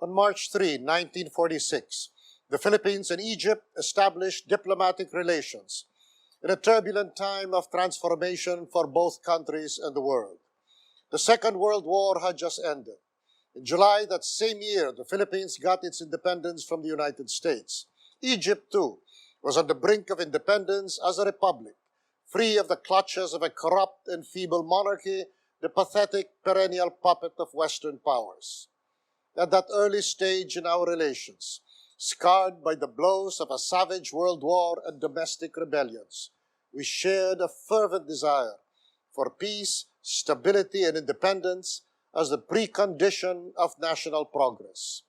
On March 3, 1946, the Philippines and Egypt established diplomatic relations in a turbulent time of transformation for both countries and the world. The Second World War had just ended. In July that same year, the Philippines got its independence from the United States. Egypt, too, was on the brink of independence as a republic, free of the clutches of a corrupt and feeble monarchy, the pathetic perennial puppet of Western powers. At that early stage in our relations, scarred by the blows of a savage world war and domestic rebellions, we shared a fervent desire for peace, stability, and independence as the precondition of national progress.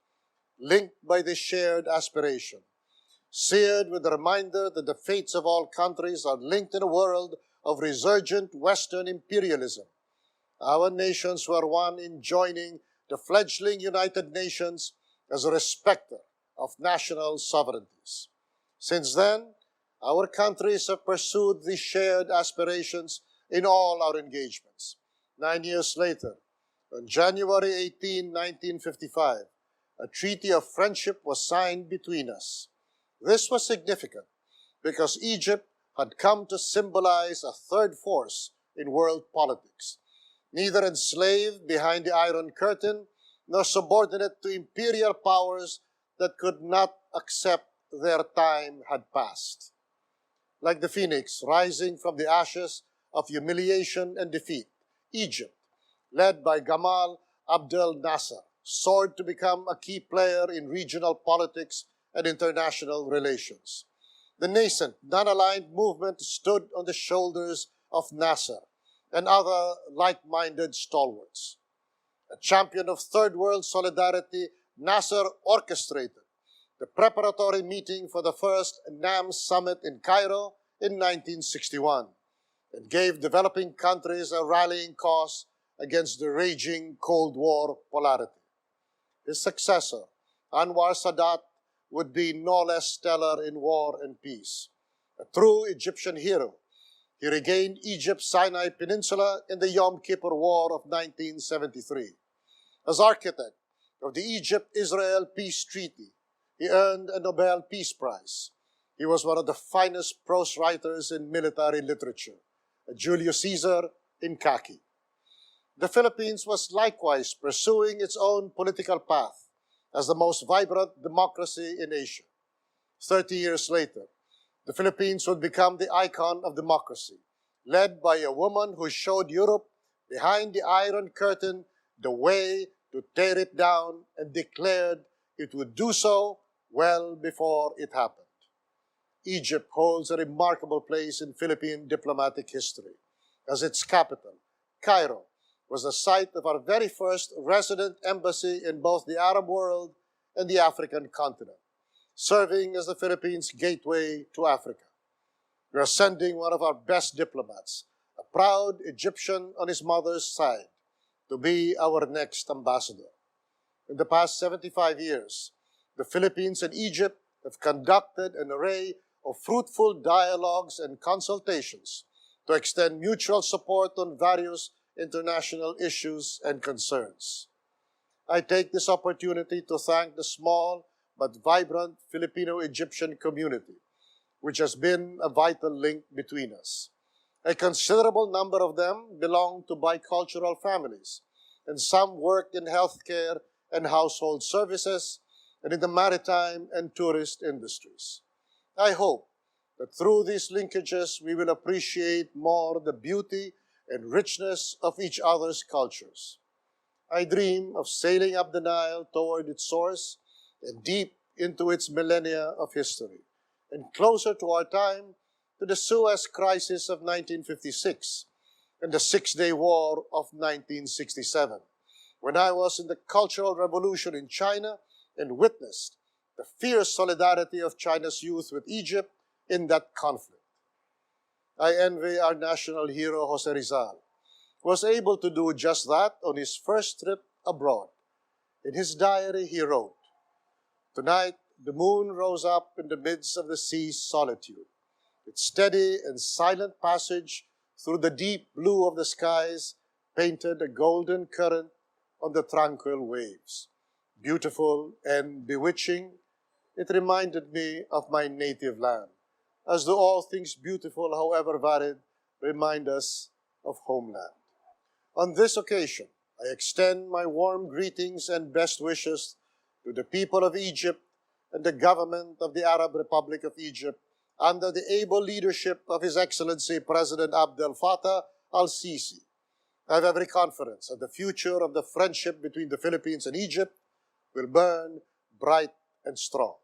Linked by this shared aspiration, seared with the reminder that the fates of all countries are linked in a world of resurgent Western imperialism, our nations were one in joining the fledgling United Nations as a respecter of national sovereignties. Since then, our countries have pursued these shared aspirations in all our engagements. 9 years later, on January 18, 1955, a treaty of friendship was signed between us. This was significant because Egypt had come to symbolize a third force in world politics, neither enslaved behind the Iron Curtain nor subordinate to imperial powers that could not accept their time had passed. Like the phoenix rising from the ashes of humiliation and defeat, Egypt, led by Gamal Abdel Nasser, soared to become a key player in regional politics and international relations. The nascent, non-aligned movement stood on the shoulders of Nasser and other like-minded stalwarts. A champion of third world solidarity, Nasser orchestrated the preparatory meeting for the first NAM summit in Cairo in 1961 and gave developing countries a rallying cause against the raging Cold War polarity. His successor, Anwar Sadat, would be no less stellar in war and peace. A true Egyptian hero, he regained Egypt's Sinai Peninsula in the Yom Kippur War of 1973. As architect of the Egypt-Israel Peace Treaty, he earned a Nobel Peace Prize. He was one of the finest prose writers in military literature, a Julius Caesar in khaki. The Philippines was likewise pursuing its own political path as the most vibrant democracy in Asia. 30 years later, the Philippines would become the icon of democracy, led by a woman who showed Europe behind the Iron Curtain the way to tear it down and declared it would do so well before it happened. Egypt holds a remarkable place in Philippine diplomatic history, as its capital, Cairo, was the site of our very first resident embassy in both the Arab world and the African continent, serving as the Philippines' gateway to Africa. We are sending one of our best diplomats, a proud Egyptian on his mother's side, to be our next ambassador. In the past 75 years, the Philippines and Egypt have conducted an array of fruitful dialogues and consultations to extend mutual support on various international issues and concerns. I take this opportunity to thank the small but vibrant Filipino-Egyptian community, which has been a vital link between us. A considerable number of them belong to bicultural families, and some work in healthcare and household services, and in the maritime and tourist industries. I hope that through these linkages, we will appreciate more the beauty and richness of each other's cultures. I dream of sailing up the Nile toward its source and deep into its millennia of history, and closer to our time to the Suez Crisis of 1956 and the Six-Day War of 1967, when I was in the Cultural Revolution in China and witnessed the fierce solidarity of China's youth with Egypt in that conflict. I envy our national hero, Jose Rizal, who was able to do just that on his first trip abroad. In his diary, he wrote, "Tonight, the moon rose up in the midst of the sea's solitude. Its steady and silent passage through the deep blue of the skies painted a golden current on the tranquil waves. Beautiful and bewitching, it reminded me of my native land, as do all things beautiful, however varied, remind us of homeland. On this occasion, I extend my warm greetings and best wishes to the people of Egypt and the government of the Arab Republic of Egypt under the able leadership of His Excellency President Abdel Fattah al-Sisi. I have every confidence that the future of the friendship between the Philippines and Egypt will burn bright and strong.